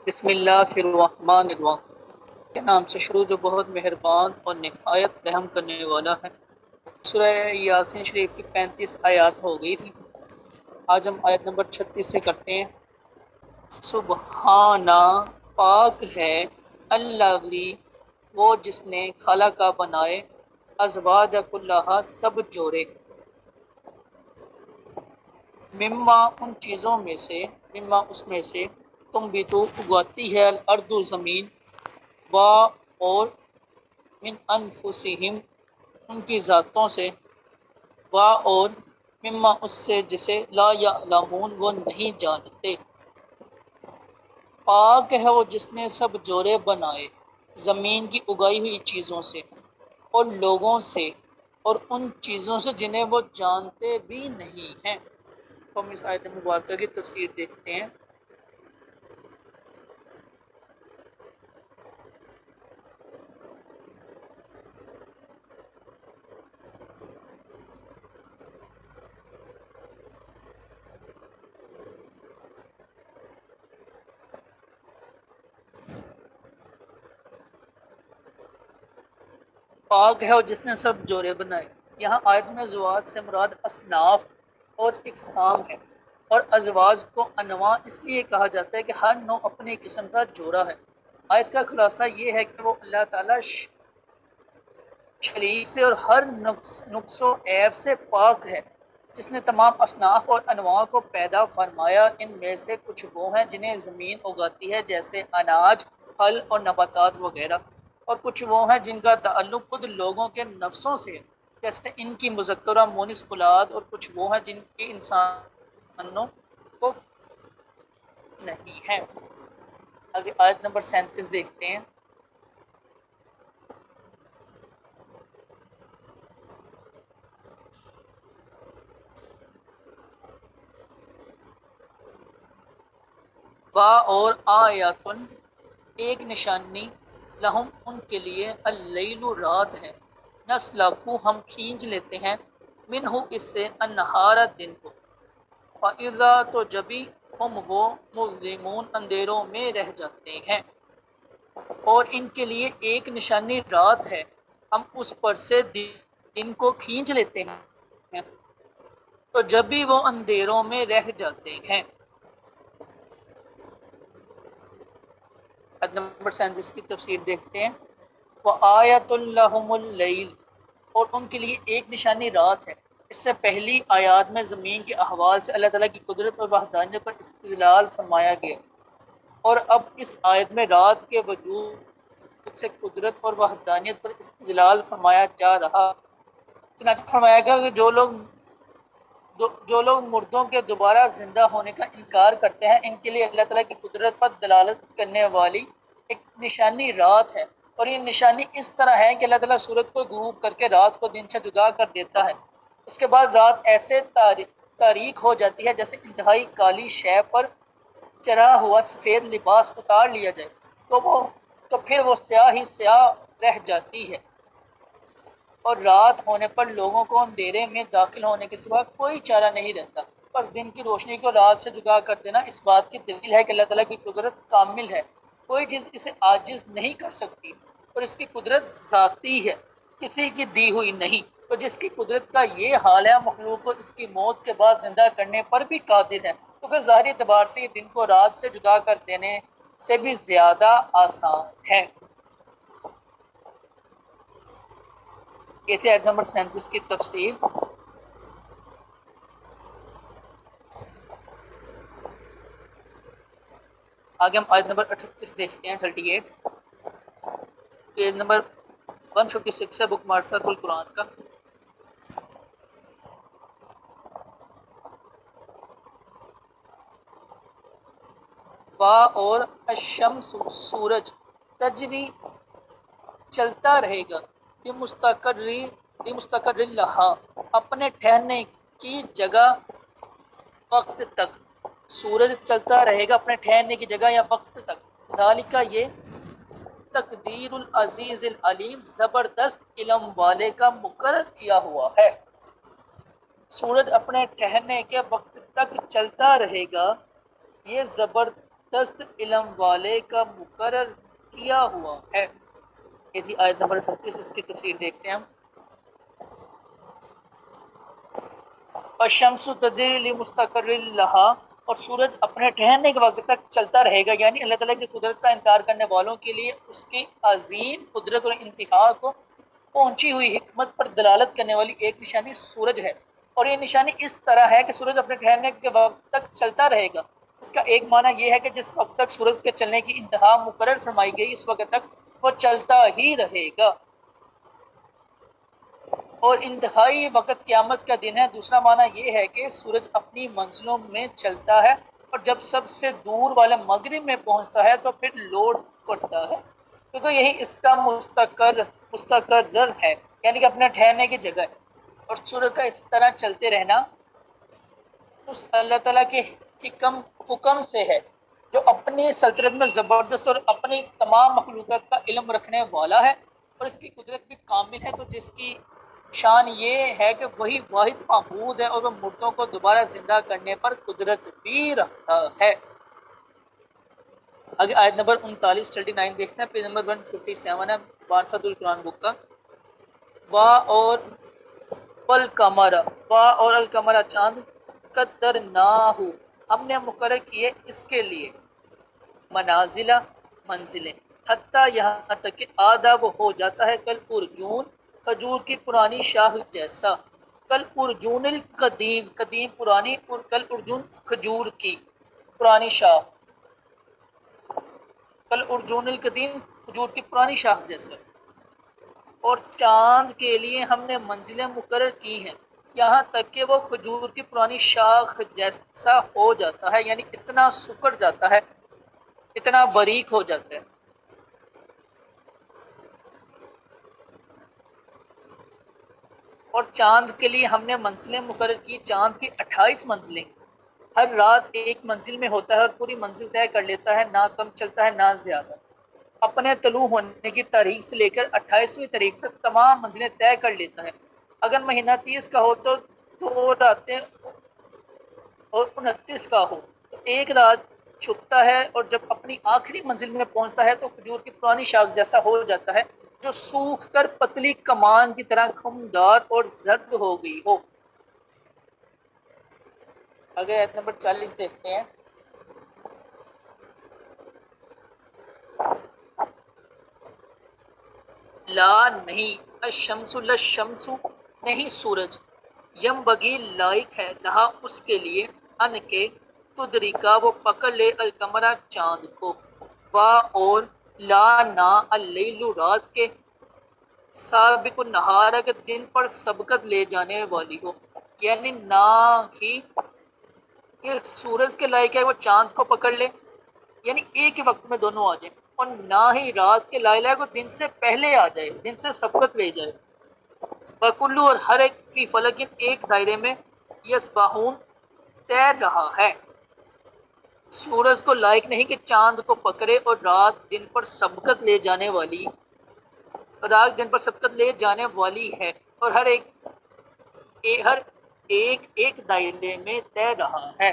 بسم اللہ الرحمن الرحیم کے نام سے شروع جو بہت مہربان اور نہایت رحم کرنے والا ہے۔ سورہ یاسین شریف کی 35 آیات ہو گئی تھی، آج ہم آیت نمبر 36 سے کرتے ہیں۔ سبحانہ پاک ہے، اللہ وہ جس نے خلق بنائے، ازواج کلہا سب جوڑے، مما ان چیزوں میں سے، مما اس میں سے، تم بھی تو اگاتی ہے الارض زمین، وا اور من انفسہم ان کی ذاتوں سے، وا اور مما اس سے جسے لا یعلمون وہ نہیں جانتے۔ پاک ہے وہ جس نے سب جوڑے بنائے زمین کی اگائی ہوئی چیزوں سے اور لوگوں سے اور ان چیزوں سے جنہیں وہ جانتے بھی نہیں ہیں۔ ہم اس آیت مبارکہ کی تفسیر دیکھتے ہیں۔ پاک ہے اور جس نے سب جوڑے بنائے، یہاں آیت میں ازواج سے مراد اصناف اور اقسام ہے، اور ازواج کو انواع اس لیے کہا جاتا ہے کہ ہر نوع اپنی قسم کا جوڑا ہے۔ آیت کا خلاصہ یہ ہے کہ وہ اللہ تعالیٰ شریک سے اور ہر نقص و عیب سے پاک ہے، جس نے تمام اصناف اور انواع کو پیدا فرمایا۔ ان میں سے کچھ وہ ہیں جنہیں زمین اگاتی ہے، جیسے اناج، پھل اور نباتات وغیرہ، اور کچھ وہ ہیں جن کا تعلق خود لوگوں کے نفسوں سے ہے، جیسے ان کی مذکر و مونث اولاد، اور کچھ وہ ہیں جن کی انسانوں کو نہیں ہے۔ آگے آیت نمبر 37 دیکھتے ہیں۔ با اور آیاتن ایک نشانی، لہم ان کے لیے، اللیل رات ہے، نسلکھو ہم کھینچ لیتے ہیں، منہ اس سے، النہار دن کو، فاذا تو جبھی، ہم وہ مظلمون اندھیروں میں رہ جاتے ہیں۔ اور ان کے لیے ایک نشانی رات ہے، ہم اس پر سے دن کو کھینچ لیتے ہیں تو جب بھی وہ اندھیروں میں رہ جاتے ہیں۔ آیت نمبر 37 کی تفسیر دیکھتے ہیں۔ وَآیَةٌ لَهُمُ اللَّيْلُ اور ان کے لیے ایک نشانی رات ہے۔ اس سے پہلی آیات میں زمین کے احوال سے اللہ تعالیٰ کی قدرت اور وحدانیت پر استدلال فرمایا گیا، اور اب اس آیت میں رات کے وجود سے قدرت اور وحدانیت پر استدلال فرمایا جا رہا۔ چنانچہ فرمایا گیا کہ جو لوگ مردوں کے دوبارہ زندہ ہونے کا انکار کرتے ہیں، ان کے لیے اللہ تعالیٰ کی قدرت پر دلالت کرنے والی ایک نشانی رات ہے، اور یہ نشانی اس طرح ہے کہ اللہ تعالیٰ سورج کو غروب کر کے رات کو دن سے جدا کر دیتا ہے۔ اس کے بعد رات ایسے تاریک ہو جاتی ہے جیسے انتہائی کالی شے پر چڑھا ہوا سفید لباس اتار لیا جائے، تو پھر وہ سیاہ ہی سیاہ رہ جاتی ہے، اور رات ہونے پر لوگوں کو اندھیرے میں داخل ہونے کے سوا کوئی چارہ نہیں رہتا۔ بس دن کی روشنی کو رات سے جدا کر دینا اس بات کی دلیل ہے کہ اللہ تعالیٰ کی قدرت کامل ہے، کوئی چیز اسے عاجز نہیں کر سکتی، اور اس کی قدرت ذاتی ہے، کسی کی دی ہوئی نہیں۔ تو جس کی قدرت کا یہ حال ہے، مخلوق کو اس کی موت کے بعد زندہ کرنے پر بھی قادر ہے، کیونکہ ظاہری اعتبار سے یہ دن کو رات سے جدا کر دینے سے بھی زیادہ آسان ہے۔ یہ تھی آیت نمبر 37 کی تفسیر۔ آگے ہم آیت نمبر 38 دیکھتے ہیں، 38 پیج نمبر 156 ہے بک معرفت القرآن کا۔ با اور الشمس سورج، تجری چلتا رہے گا، مستقر لہا اپنے ٹھہرنے کی جگہ، وقت تک، سورج چلتا رہے گا اپنے ٹھہرنے کی جگہ یا وقت تک۔ ذالکہ یہ، تقدیر العزیز العلیم زبردست علم والے کا مقرر کیا ہوا ہے۔ سورج اپنے ٹھہرنے کے وقت تک چلتا رہے گا، یہ دست علم والے کا مقرر کیا ہوا ہے۔ یہ تھی آیت نمبر 38، اس کی تفسیر دیکھتے ہیں ہم۔ الشمس تجری لمستقر لها، اور سورج اپنے ٹھہرنے کے وقت تک چلتا رہے گا، یعنی اللہ تعالیٰ کی قدرت کا انکار کرنے والوں کے لیے اس کی عظیم قدرت اور انتہا کو پہنچی ہوئی حکمت پر دلالت کرنے والی ایک نشانی سورج ہے۔ اور یہ نشانی اس طرح ہے کہ سورج اپنے ٹھہرنے کے وقت تک چلتا رہے گا۔ اس کا ایک معنی یہ ہے کہ جس وقت تک سورج کے چلنے کی انتہا مقرر فرمائی گئی اس وقت تک وہ چلتا ہی رہے گا، اور انتہائی وقت قیامت کا دن ہے۔ دوسرا معنی یہ ہے کہ سورج اپنی منزلوں میں چلتا ہے اور جب سب سے دور والے مغرب میں پہنچتا ہے تو پھر لوٹ پڑتا ہے، کیونکہ یہی اس کا مستقر ہے، یعنی کہ اپنے ٹھہرنے کی جگہ ہے۔ اور سورج کا اس طرح چلتے رہنا اس اللہ تعالیٰ کے حکم سے ہے، جو اپنی سلطنت میں زبردست اور اپنی تمام مخلوقات کا علم رکھنے والا ہے، اور اس کی قدرت بھی کامل ہے۔ تو جس کی شان یہ ہے کہ وہی واحد معبود ہے اور وہ مردوں کو دوبارہ زندہ کرنے پر قدرت بھی رکھتا ہے۔ آگے آیت نمبر 39 دیکھتے ہیں، پیج نمبر 157 ہے معرفت القرآن بک کا۔ وا اور القمر چاند قدرناہ، ہم نے مقرر کیے اس کے لیے منزلیں، حتیٰ یہاں تک کہ آدھا وہ ہو جاتا ہے کل ارجون، کھجور کی پرانی شاخ جیسا، کل ارجون القدیم، قدیم پرانی، اور کل ارجون کھجور کی پرانی شاخ، کل ارجون القدیم کھجور کی پرانی شاخ جیسا۔ اور چاند کے لیے ہم نے منزلیں مقرر کی ہیں یہاں تک کہ وہ کھجور کی پرانی شاخ جیسا ہو جاتا ہے، یعنی اتنا سکڑ جاتا ہے، اتنا باریک ہو جاتا ہے۔ اور چاند کے لیے ہم نے منزلیں مقرر کی، چاند کی 28 منزلیں، ہر رات ایک منزل میں ہوتا ہے اور پوری منزل طے کر لیتا ہے، نہ کم چلتا ہے نہ زیادہ۔ اپنے طلوع ہونے کی تاریخ سے لے کر 28ویں تاریخ تک تمام منزلیں طے کر لیتا ہے۔ اگر مہینہ 30 کا ہو تو 2 راتیں، اور 29 کا ہو تو 1 رات چھپتا ہے، اور جب اپنی آخری منزل میں پہنچتا ہے تو کھجور کی پرانی شاخ جیسا ہو جاتا ہے جو سوکھ کر پتلی کمان کی طرح خمدار اور زرد ہو گئی ہو۔ آگے آیت نمبر 40 دیکھتے ہیں۔ لا نہیں، الشمس للشمس نہیں سورج، یم بگی لائق ہے، لہا اس کے لیے، ان کے تدریکا وہ پکڑ لے، القمرہ چاند کو، وا اور لا نا اللیل رات کے، سابق النہار کے دن پر سبقت لے جانے والی ہو، یعنی نہ ہی یہ سورج کے لائق ہے وہ چاند کو پکڑ لے، یعنی ایک ہی وقت میں دونوں آ جائیں، اور نہ ہی رات کے لائق ہے وہ دن سے پہلے آ جائے، دن سے سبقت لے جائے۔ وکلو اور ہر ایک فی فلک ایک دائرے میں، یسبحون تیر رہا ہے۔ سورج کو لائق نہیں کہ چاند کو پکڑے، اور رات دن پر سبقت لے جانے والی ہے، اور ہر ایک دائرے میں تیر رہا ہے۔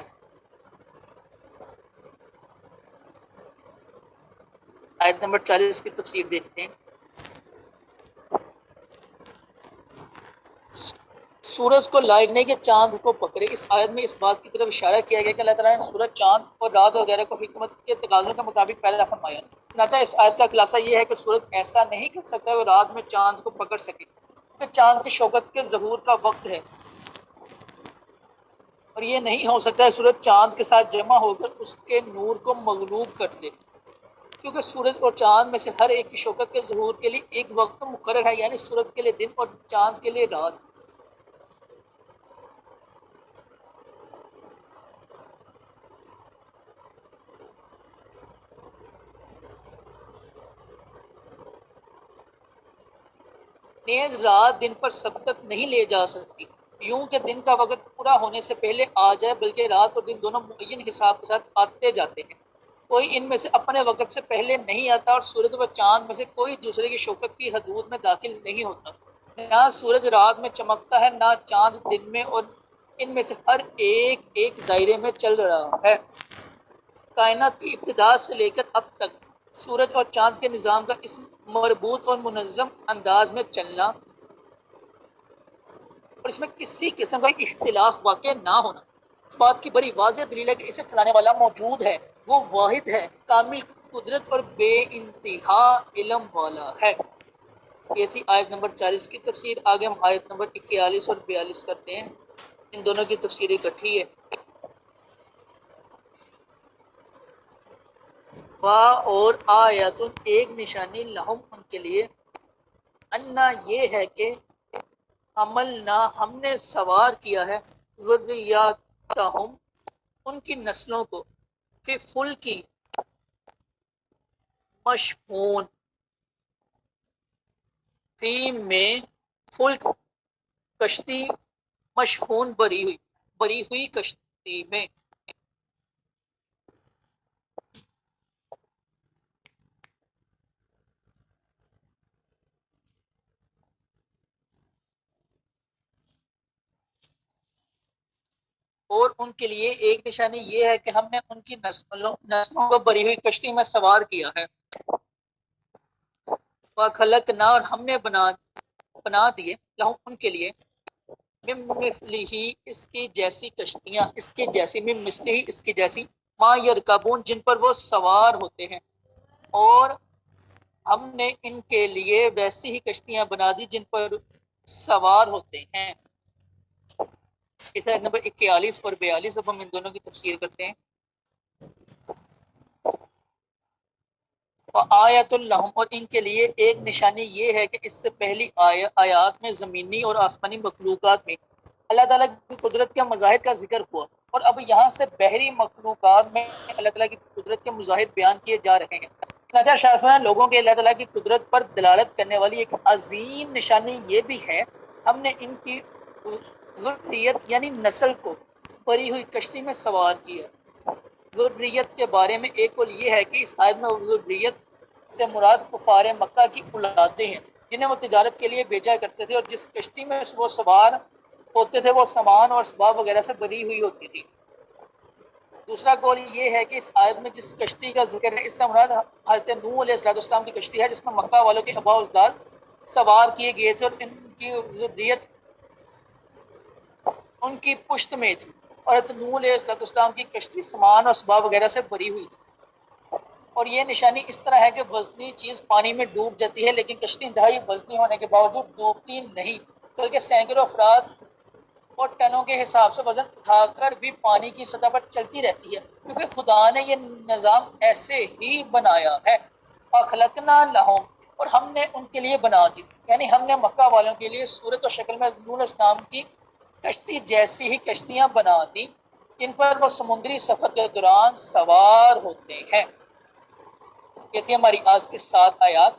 آیت نمبر 40 کی تفسیر دیکھتے ہیں۔ سورج کو لائق نہیں کہ چاند کو پکڑے، اس آیت میں اس بات کی طرف اشارہ کیا گیا کہ اللہ تعالیٰ نے سورج، چاند اور رات وغیرہ کو حکمت کے تقاضوں کے مطابق پیدا فرمایا۔ چنانچہ اس آیت کا خلاصہ یہ ہے کہ سورج ایسا نہیں کر سکتا کہ رات میں چاند کو پکڑ سکے، کیونکہ چاند کی شوکت کے ظہور کا وقت ہے، اور یہ نہیں ہو سکتا ہے سورج چاند کے ساتھ جمع ہو کر اس کے نور کو مغلوب کر دے، کیونکہ سورج اور چاند میں سے ہر ایک کی شوکت کے ظہور کے لیے ایک وقت مقرر ہے، یعنی سورج کے لیے دن اور چاند کے لیے رات۔ نیز رات دن پر سبقت نہیں لے جا سکتی، یوں کہ دن کا وقت پورا ہونے سے پہلے آ جائے، بلکہ رات اور دن دونوں معین حساب کے ساتھ آتے جاتے ہیں، کوئی ان میں سے اپنے وقت سے پہلے نہیں آتا، اور سورج و چاند میں سے کوئی دوسرے کی شوکت کی حدود میں داخل نہیں ہوتا۔ نہ سورج رات میں چمکتا ہے نہ چاند دن میں، اور ان میں سے ہر ایک دائرے میں چل رہا ہے۔ کائنات کی ابتدا سے لے کر اب تک سورج اور چاند کے نظام کا اس مربوط اور منظم انداز میں چلنا اور اس میں کسی قسم کا اختلاف واقع نہ ہونا اس بات کی بڑی واضح دلیل ہے کہ اسے چلانے والا موجود ہے، وہ واحد ہے، کامل قدرت اور بے انتہا علم والا ہے۔ یہ تھی آیت نمبر 40 کی تفسیر۔ آگے ہم آیت نمبر 41 اور 42 کرتے ہیں، ان دونوں کی تفسیر اکٹھی ہے۔ اور آیت ایک نشانی لہم ان کے لیے، انا یہ ہے کہ عملنا ہم نے سوار کیا ہے ذریاتہم ان کی نسلوں کو فی فلکی مشحون فی میں فلک کشتی مشحون بری ہوئی کشتی میں۔ اور ان کے لیے ایک نشانی یہ ہے کہ ہم نے ان کی نسلوں کو بری ہوئی کشتی میں سوار کیا ہے۔ وَخَلَقْنَا اور ہم نے بنا دیے لہم ان کے لیے مِن مِثْلِهِ اس کی جیسی کشتیاں، اس کی جیسی مِن مِثْلِهِ اس کی جیسی ما یرکبون جن پر وہ سوار ہوتے ہیں، اور ہم نے ان کے لیے ویسی ہی کشتیاں بنا دی جن پر سوار ہوتے ہیں۔ اس آیت نمبر 41 اور 42 اب ہم ان دونوں کی تفسیر کرتے ہیں۔ آیت الحم اور ان کے لیے ایک نشانی یہ ہے کہ اس سے پہلی آیات میں زمینی اور آسمانی مخلوقات میں اللہ تعالیٰ کی قدرت کے مظاہر کا ذکر ہوا، اور اب یہاں سے بحری مخلوقات میں اللہ تعالیٰ کی قدرت کے مظاہر بیان کیے جا رہے ہیں۔ چنانچہ شاہ لوگوں کے اللہ تعالیٰ کی قدرت پر دلالت کرنے والی ایک عظیم نشانی یہ بھی ہے ہم نے ان کی ذریت یعنی نسل کو بری ہوئی کشتی میں سوار کیا۔ ذریت کے بارے میں ایک قول یہ ہے کہ اس آیت میں ذریت سے مراد کفار مکہ کی اولادیں ہیں جنہیں وہ تجارت کے لیے بھیجا کرتے تھے، اور جس کشتی میں وہ سوار ہوتے تھے وہ سامان اور اسباب وغیرہ سے بری ہوئی ہوتی تھی۔ دوسرا قول یہ ہے کہ اس آیت میں جس کشتی کا ذکر ہے اس سے مراد حضرت نوح علیہ السلام کی کشتی ہے جس میں مکہ والوں کے آباء و اجداد سوار کیے گئے تھے، اور ان کی ذریت ان کی پشت میں تھی، اور حضرت نوح علیہ السلام کی کشتی سامان اور اسباب وغیرہ سے بری ہوئی تھی۔ اور یہ نشانی اس طرح ہے کہ وزنی چیز پانی میں ڈوب جاتی ہے لیکن کشتی انتہائی وزنی ہونے کے باوجود ڈوبتی نہیں، بلکہ سینکڑوں افراد اور ٹنوں کے حساب سے وزن اٹھا کر بھی پانی کی سطح پر چلتی رہتی ہے، کیونکہ خدا نے یہ نظام ایسے ہی بنایا ہے۔ وَخَلَقْنَا لَهُمْ اور ہم نے ان کے لیے بنا دی، یعنی ہم نے مکہ والوں کے لیے صورت و شکل میں نوح علیہ السلام کی کشتی جیسی ہی کشتیاں بنا دی جن پر وہ سمندری سفر کے دوران سوار ہوتے ہیں۔ یہ تھی ہماری آج کی 7 آیات۔